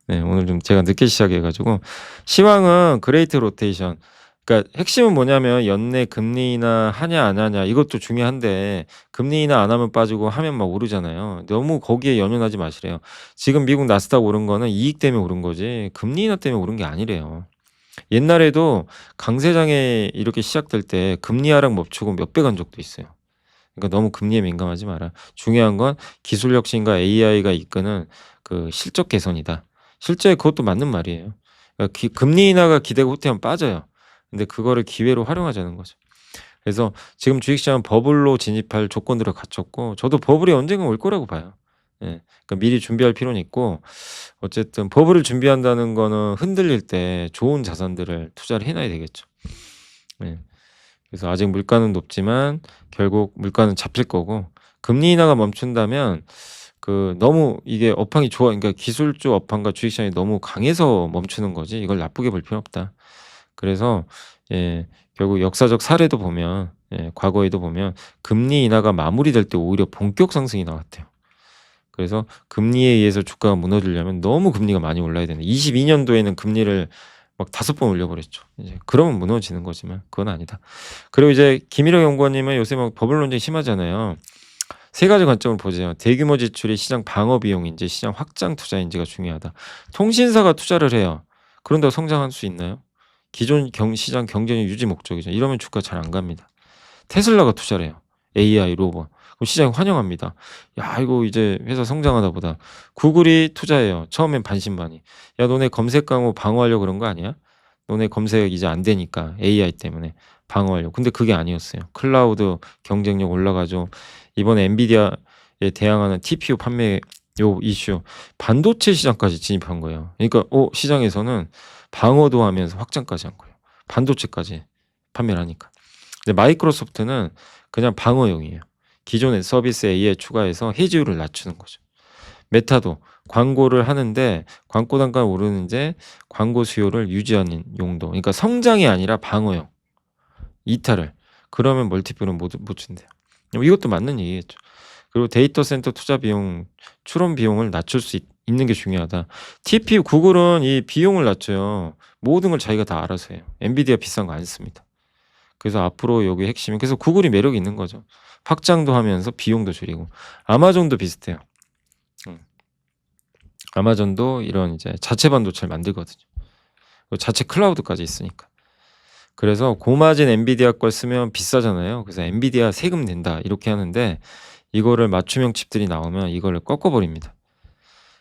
네, 오늘 좀 제가 늦게 시작해가지고 시황은 그레이트 로테이션. 그러니까 핵심은 뭐냐면 연내 금리 인하 하냐 안 하냐 이것도 중요한데 금리 인하 안 하면 빠지고 하면 막 오르잖아요. 너무 거기에 연연하지 마시래요. 지금 미국 나스닥 오른 거는 이익 때문에 오른 거지 금리 인하 때문에 오른 게 아니래요. 옛날에도 강세장에 이렇게 시작될 때 금리 하락 멈추고 몇 배 간 적도 있어요. 그러니까 너무 금리에 민감하지 마라. 중요한 건 기술 혁신과 AI가 이끄는 그 실적 개선이다. 실제 그것도 맞는 말이에요. 그러니까 금리 인하가 기대가 후퇴하면 빠져요. 근데 그거를 기회로 활용하자는 거죠. 그래서 지금 주식시장은 버블로 진입할 조건들을 갖췄고 저도 버블이 언젠가 올 거라고 봐요. 예. 그러니까 미리 준비할 필요는 있고 어쨌든 버블을 준비한다는 거는 흔들릴 때 좋은 자산들을 투자를 해 놔야 되겠죠. 예. 그래서 아직 물가는 높지만 결국 물가는 잡힐 거고 금리 인하가 멈춘다면 너무 이게 업황이 좋아 그러니까 기술주 업황과 주식시장이 너무 강해서 멈추는 거지 이걸 나쁘게 볼 필요는 없다. 그래서 예 결국 역사적 사례도 보면 과거에도 보면 금리 인하가 마무리될 때 오히려 본격 상승이 나왔대요. 그래서 금리에 의해서 주가가 무너지려면 너무 금리가 많이 올라야 되는 22년도에는 금리를 막 5번 올려버렸죠. 이제 그러면 무너지는 거지만 그건 아니다. 그리고 이제 김일영 연구원님은 요새 막 버블 논쟁이 심하잖아요. 세 가지 관점을 보세요. 대규모 지출이 시장 방어 비용인지 시장 확장 투자인지가 중요하다. 통신사가 투자를 해요. 그런다고 성장할 수 있나요? 기존 시장 경쟁이 유지 목적이죠. 이러면 주가 잘 안 갑니다. 테슬라가 투자를 해요. AI 로봇. 그럼 시장이 환영합니다. 야 이거 이제 회사 성장하나 보다. 구글이 투자해요. 처음엔 반신반의. 야 너네 검색 강호 방어하려고 그런 거 아니야? 너네 검색 이제 안 되니까 AI 때문에 방어하려고. 근데 그게 아니었어요. 클라우드 경쟁력 올라가죠. 이번에 엔비디아에 대항하는 TPU 판매 요 이슈 반도체 시장까지 진입한 거예요. 그러니까 시장에서는 방어도 하면서 확장까지 한 거예요. 반도체까지 판매를 하니까. 근데 마이크로소프트는 그냥 방어용이에요. 기존의 서비스 A에 추가해서 해지율을 낮추는 거죠. 메타도 광고를 하는데 광고 단가가 오르는데 광고 수요를 유지하는 용도. 그러니까 성장이 아니라 방어용. 이탈을. 그러면 멀티플은 못 준대요. 이것도 맞는 얘기겠죠. 그리고 데이터 센터 투자 비용, 추론 비용을 낮출 수 있는 게 중요하다. TPU 구글은 이 비용을 낮춰요. 모든 걸 자기가 다 알아서 해요. 엔비디아 비싼 거 안 씁니다. 그래서 앞으로 여기 핵심이 그래서 구글이 매력이 있는 거죠. 확장도 하면서 비용도 줄이고 아마존도 비슷해요. 아마존도 이런 이제 자체 반도체를 만들거든요. 자체 클라우드까지 있으니까. 그래서 고마진 엔비디아 걸 쓰면 비싸잖아요. 그래서 엔비디아 세금 낸다 이렇게 하는데 이거를 맞춤형 칩들이 나오면 이거를 꺾어버립니다.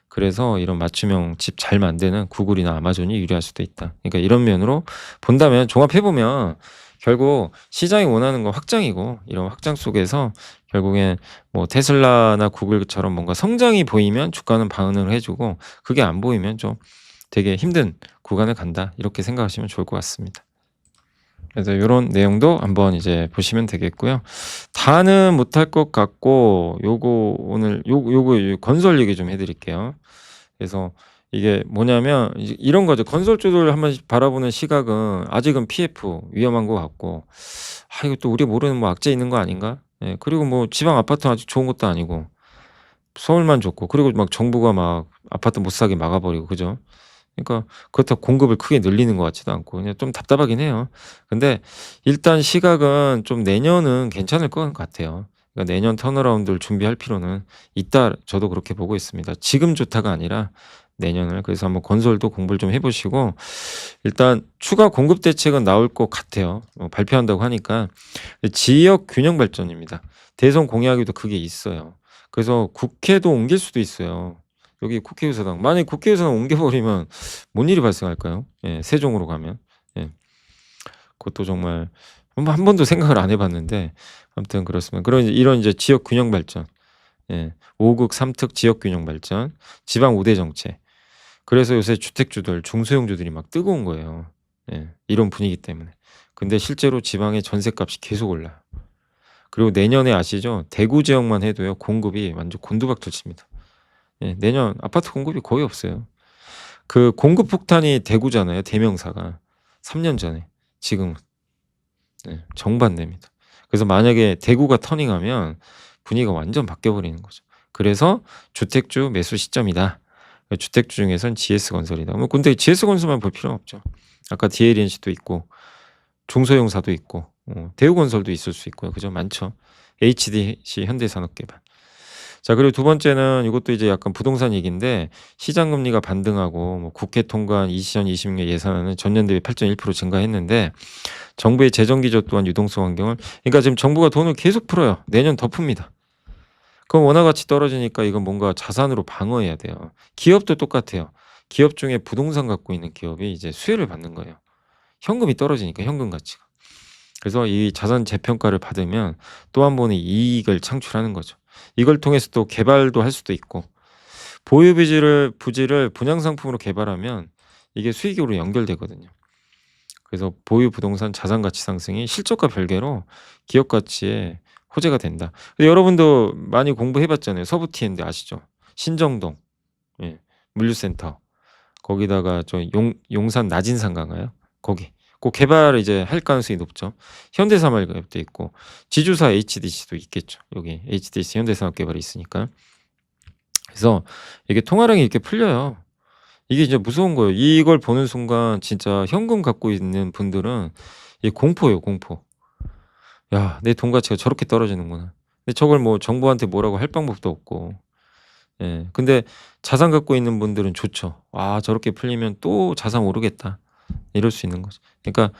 그래서 이런 맞춤형 칩 잘 만드는 구글이나 아마존이 유리할 수도 있다. 그러니까 이런 면으로 본다면 종합해보면 결국 시장이 원하는 건 확장이고 이런 확장 속에서 결국엔 뭐 테슬라나 구글처럼 뭔가 성장이 보이면 주가는 반응을 해주고 그게 안 보이면 좀 되게 힘든 구간을 간다. 이렇게 생각하시면 좋을 것 같습니다. 그래서 요런 내용도 한번 이제 보시면 되겠고요. 다는 못할 것 같고 요거 오늘 요거 건설 얘기 좀 해 드릴게요. 그래서 이게 뭐냐면 이런 거죠. 건설주들 한번 바라보는 시각은 아직은 PF 위험한 것 같고 이거 또 우리 모르는 뭐 악재 있는 거 아닌가? 예. 그리고 뭐 지방 아파트는 아직 좋은 것도 아니고 서울만 좋고 그리고 막 정부가 막 아파트 못 사게 막아 버리고 그죠? 그러니까 그렇다고 공급을 크게 늘리는 것 같지도 않고 그냥 좀 답답하긴 해요. 근데 일단 시각은 좀 내년은 괜찮을 것 같아요. 그러니까 내년 턴어라운드를 준비할 필요는 있다. 저도 그렇게 보고 있습니다. 지금 좋다가 아니라 내년을. 그래서 한번 건설도 공부를 좀 해 보시고 일단 추가 공급 대책은 나올 것 같아요. 발표한다고 하니까. 지역 균형 발전입니다. 대선 공약에도 그게 있어요. 그래서 국회도 옮길 수도 있어요. 여기 국회의사당. 만약에 국회의사당 옮겨버리면 뭔 일이 발생할까요? 예, 세종으로 가면. 예. 그것도 정말 한 번도 생각을 안 해봤는데 아무튼 그렇습니다. 그런 이런 이제 지역 균형 발전, 예, 5극 3특 지역 균형 발전, 지방 우대 정책. 그래서 요새 주택주들, 중소형주들이 막 뜨거운 거예요. 예, 이런 분위기 때문에. 근데 실제로 지방의 전셋값이 계속 올라요. 그리고 내년에 아시죠? 대구 지역만 해도요 공급이 완전 곤두박질칩니다. 예, 내년 아파트 공급이 거의 없어요. 그 공급 폭탄이 대구잖아요. 대명사가 3년 전에 지금은 정반대입니다. 그래서 만약에 대구가 터닝하면 분위기가 완전 바뀌어 버리는 거죠. 그래서 주택주 매수 시점이다. 주택주 중에선 GS건설이다. 뭐 근데 GS건설만 볼 필요는 없죠. 아까 DLNC도 있고 중소형사도 있고 대우건설도 있을 수 있고요. 그죠? 많죠. HDC 현대산업개발. 자 그리고 두 번째는 이것도 이제 약간 부동산 얘기인데 시장 금리가 반등하고 뭐 국회 통과한 2020년 예산안은 전년 대비 8.1% 증가했는데 정부의 재정 기조 또한 유동성 환경을 그러니까 지금 정부가 돈을 계속 풀어요. 내년 더 풉니다. 그럼 원화 가치 떨어지니까 이건 뭔가 자산으로 방어해야 돼요. 기업도 똑같아요. 기업 중에 부동산 갖고 있는 기업이 이제 수혜를 받는 거예요. 현금이 떨어지니까 현금 가치가. 그래서 이 자산 재평가를 받으면 또 한 번의 이익을 창출하는 거죠. 이걸 통해서 또 개발도 할 수도 있고 보유 부지를 분양 상품으로 개발하면 이게 수익으로 연결되거든요. 그래서 보유 부동산 자산 가치 상승이 실적과 별개로 기업 가치에 호재가 된다. 여러분도 많이 공부해 봤잖아요. 서부 T&D 아시죠? 신정동 예. 물류센터 거기다가 저 용산 나진상가인가요? 거기. 그 개발을 이제 할 가능성이 높죠. 현대사막도 있고 지주사 HDC도 있겠죠. 여기 HDC 현대산업개발이 있으니까. 그래서 이게 통화량이 이렇게 풀려요. 이게 이제 무서운 거예요. 이걸 보는 순간 진짜 현금 갖고 있는 분들은 이게 공포예요, 공포. '야 내 돈 가치가 저렇게 떨어지는구나.' 근데 저걸 뭐 정부한테 뭐라고 할 방법도 없고. 예. 근데 자산 갖고 있는 분들은 좋죠. '아 저렇게 풀리면 또 자산 오르겠다.' 이럴 수 있는 거죠. 그러니까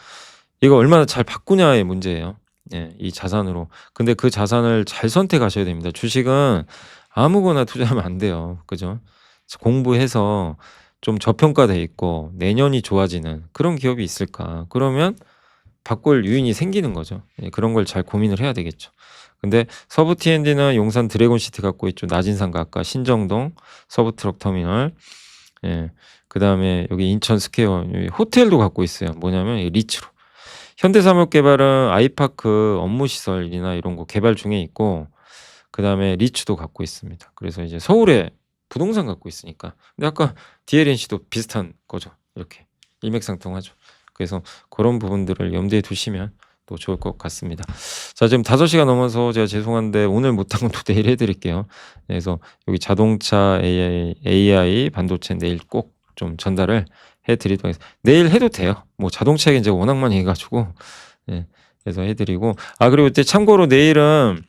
이거 얼마나 잘 바꾸냐의 문제예요. 예. 이 자산으로. 근데 그 자산을 잘 선택하셔야 됩니다. 주식은 아무거나 투자하면 안 돼요. 그죠? 공부해서 좀 저평가돼 있고 내년이 좋아지는 그런 기업이 있을까? 그러면 바꿀 유인이 생기는 거죠. 예. 그런 걸 잘 고민을 해야 되겠죠. 근데 서부 T&D는 용산 드래곤시티 갖고 있죠. 나진상가 아까 신정동 서부트럭터미널 예. 그다음에 여기 인천 스퀘어 여기 호텔도 갖고 있어요. 뭐냐면 이 리츠로. 현대사업개발은 아이파크 업무시설이나 이런 거 개발 중에 있고 그다음에 리츠도 갖고 있습니다. 그래서 이제 서울에 부동산 갖고 있으니까. 근데 아까 DLNC도 비슷한 거죠. 이렇게 일맥상통하죠. 그래서 그런 부분들을 염두에 두시면 또 좋을 것 같습니다. 자 지금 5시가 넘어서 제가 죄송한데 오늘 못한 건 또 내일 해 드릴게요. 그래서 여기 자동차 AI 반도체 내일 꼭 좀 전달을 해 드리도록 하겠습니다. 내일 해도 돼요. 뭐 자동차 얘기는 제가 워낙 많이 해 가지고 예. 그래서 해 드리고 그리고 이제 참고로 내일은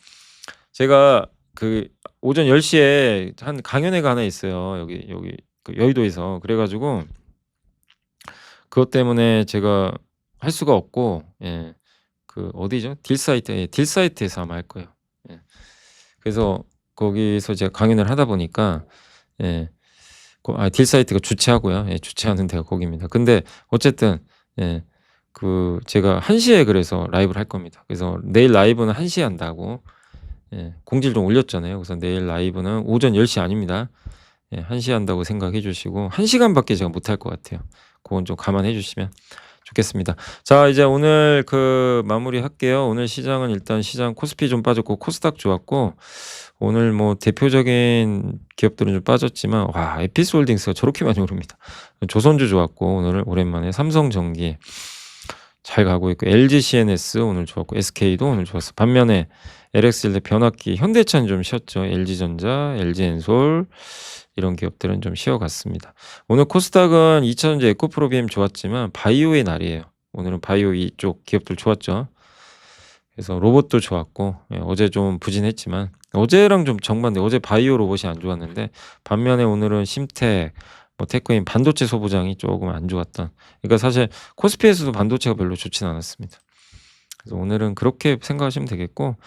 제가 그 오전 10시에 한 강연회가 하나 있어요. 여기 그 여의도에서. 그래 가지고 그것 때문에 제가 할 수가 없고 예. 그 어디죠? 딜사이트 예. 딜사이트에서 아마 할 거예요. 예. 그래서 거기서 제가 강연을 하다 보니까 예. 딜사이트가 주최하고요. 예. 주최하는 데가 거기입니다. 근데 어쨌든 예. 그 제가 1시에 그래서 라이브를 할 겁니다. 그래서 내일 라이브는 1시에 한다고 예. 공지를 좀 올렸잖아요. 그래서 내일 라이브는 오전 10시 아닙니다. 예. 1시에 한다고 생각해 주시고 1시간밖에 제가 못할 것 같아요. 그건 좀 감안해 주시면 좋겠습니다. 자 이제 오늘 그 마무리할게요. 오늘 시장은 일단 시장 코스피 좀 빠졌고 코스닥 좋았고 오늘 뭐 대표적인 기업들은 좀 빠졌지만 와 에피스홀딩스가 저렇게 많이 오릅니다. 조선주 좋았고 오늘 오랜만에 삼성전기 잘 가고 있고 LGCNS 오늘 좋았고 SK도 오늘 좋았어. 반면에 LX일드 변압기 현대차는 좀 쉬었죠. LG전자, LG엔솔 이런 기업들은 좀 쉬어갔습니다. 오늘 코스닥은 2000전자 에코프로비엠 좋았지만 바이오의 날이에요. 오늘은 바이오 이쪽 기업들 좋았죠. 그래서 로봇도 좋았고 예, 어제 좀 부진했지만 어제랑 좀 정반대. 어제 바이오 로봇이 안 좋았는데 반면에 오늘은 심텍, 뭐 테크인 반도체 소부장이 조금 안 좋았던. 그러니까 사실 코스피에서도 반도체가 별로 좋진 않았습니다. 그래서 오늘은 그렇게 생각하시면 되겠고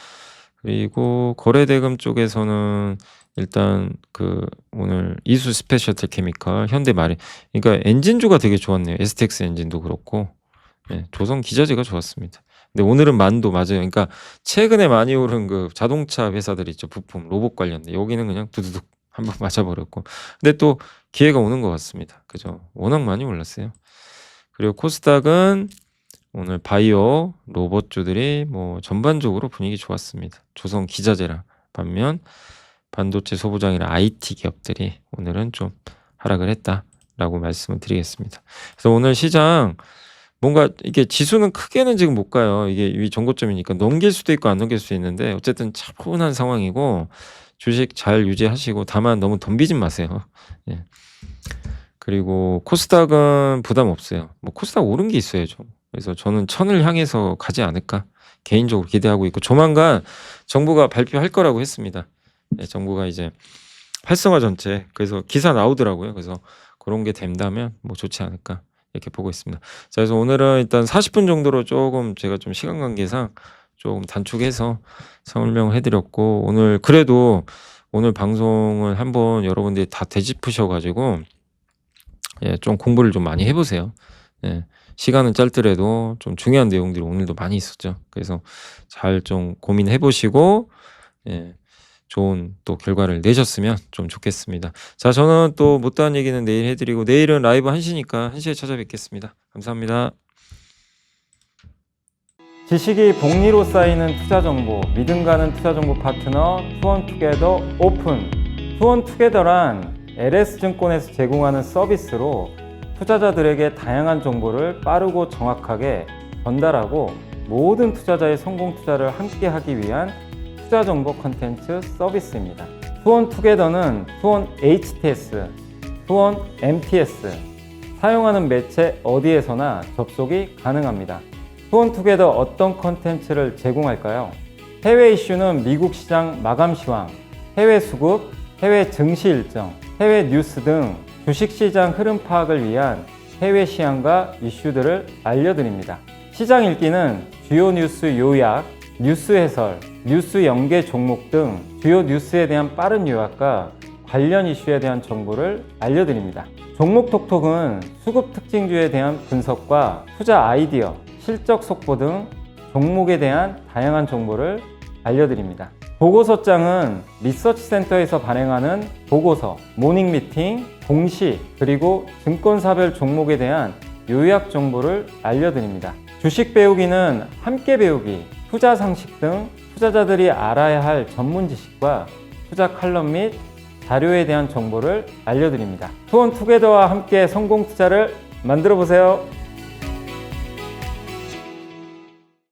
그리고 거래대금 쪽에서는 일단 그 오늘 이수 스페셜티 케미칼, 현대마린 그러니까 엔진주가 되게 좋았네요. STX 엔진도 그렇고 예, 조선 기자재가 좋았습니다. 근데 오늘은 만도 맞아요. 그러니까 최근에 많이 오른 그 자동차 회사들 있죠. 부품, 로봇 관련된. 여기는 그냥 두두둑 한번 맞아버렸고. 근데 또 기회가 오는 것 같습니다. 그죠? 워낙 많이 올랐어요. 그리고 코스닥은 오늘 바이오, 로봇주들이 뭐 전반적으로 분위기 좋았습니다. 조선 기자재랑 반면 반도체 소부장이랑 IT 기업들이 오늘은 좀 하락을 했다라고 말씀을 드리겠습니다. 그래서 오늘 시장 뭔가 이게 지수는 크게는 지금 못 가요. 이게 위 정고점이니까 넘길 수도 있고 안 넘길 수도 있는데 어쨌든 차분한 상황이고 주식 잘 유지하시고 다만 너무 덤비진 마세요. 예. 그리고 코스닥은 부담 없어요. 뭐 코스닥 오른 게 있어야죠. 그래서 저는 1000을 향해서 가지 않을까 개인적으로 기대하고 있고 조만간 정부가 발표할 거라고 했습니다. 예, 정부가 이제 활성화 정책 그래서 기사 나오더라고요. 그래서 그런 게 된다면 뭐 좋지 않을까 이렇게 보고 있습니다. 자 그래서 오늘은 일단 40분 정도로 조금 제가 좀 시간 관계상 조금 단축해서 설명을 해 드렸고 오늘 그래도 오늘 방송을 한번 여러분들이 다 되짚으셔 가지고 예 좀 공부를 좀 많이 해 보세요. 예. 시간은 짧더라도 좀 중요한 내용들이 오늘도 많이 있었죠. 그래서 잘 좀 고민해 보시고 예 좋은 또 결과를 내셨으면 좀 좋겠습니다. 자 저는 또 못다한 얘기는 내일 해 드리고 내일은 라이브 1 시니까 1 시에 찾아뵙겠습니다. 감사합니다. 지식이 복리로 쌓이는 투자 정보, 믿음 가는 투자 정보 파트너 투원투게더 오픈. 투원투게더란 LS증권에서 제공하는 서비스로 투자자들에게 다양한 정보를 빠르고 정확하게 전달하고 모든 투자자의 성공 투자를 함께 하기 위한 투자 정보 콘텐츠 서비스입니다. 투원투게더는 투원 HTS, 투원 MTS, 사용하는 매체 어디에서나 접속이 가능합니다. 투원투게더 어떤 콘텐츠를 제공할까요? 해외 이슈는 미국 시장 마감 시황, 해외 수급, 해외 증시 일정, 해외 뉴스 등 주식시장 흐름 파악을 위한 해외 시황과 이슈들을 알려드립니다. 시장 읽기는 주요 뉴스 요약, 뉴스 해설, 뉴스 연계 종목 등 주요 뉴스에 대한 빠른 요약과 관련 이슈에 대한 정보를 알려드립니다. 종목 톡톡은 수급 특징주에 대한 분석과 투자 아이디어, 실적 속보 등 종목에 대한 다양한 정보를 알려드립니다. 보고서장은 리서치센터에서 발행하는 보고서, 모닝미팅, 공시, 그리고 증권사별 종목에 대한 요약 정보를 알려드립니다. 주식 배우기는 함께 배우기, 투자 상식 등 투자자들이 알아야 할 전문 지식과 투자 칼럼 및 자료에 대한 정보를 알려드립니다. 투원투게더와 함께 성공 투자를 만들어 보세요.